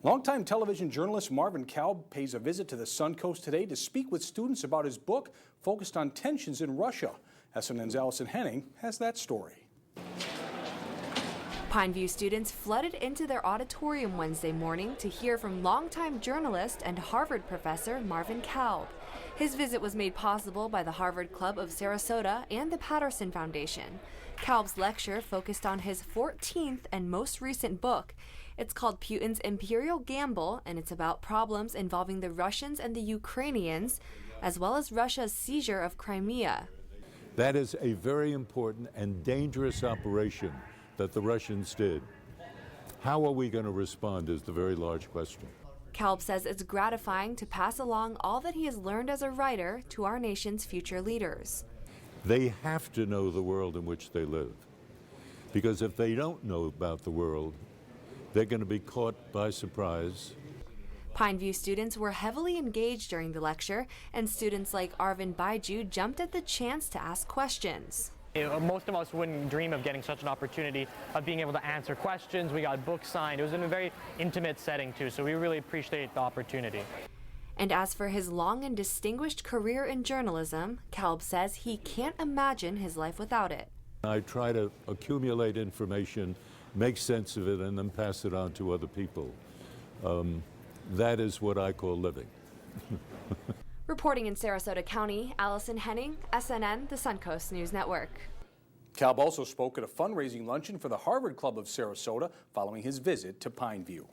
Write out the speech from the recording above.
Longtime television journalist Marvin Kalb pays a visit to the Suncoast today to speak with students about his book focused on tensions in Russia. SNN's Allison Henning has that story. Pineview students flooded into their auditorium Wednesday morning to hear from longtime journalist and Harvard professor Marvin Kalb. His visit was made possible by the Harvard Club of Sarasota and the Patterson Foundation. Kalb's lecture focused on his 14th and most recent book. It's called Putin's Imperial Gamble, and it's about problems involving the Russians and the Ukrainians, as well as Russia's seizure of Crimea. That is a very important and dangerous operation that the Russians did. How are we going to respond is the very large question. Kalb says it's gratifying to pass along all that he has learned as a writer to our nation's future leaders. They have to know the world in which they live, because if they don't know about the world, they're going to be caught by surprise. Pineview students were heavily engaged during the lecture, and students like Arvin Baiju jumped at the chance to ask questions. Most of us wouldn't dream of getting such an opportunity of being able to answer questions. We got books signed. It was in a very intimate setting too, so we really appreciate the opportunity. And as for his long and distinguished career in journalism, Kalb says he can't imagine his life without it. I try to accumulate information, make sense of it, and then pass it on to other people. That is what I call living. Reporting in Sarasota County, Allison Henning, SNN, the Suncoast News Network. Kalb also spoke at a fundraising luncheon for the Harvard Club of Sarasota following his visit to Pineview.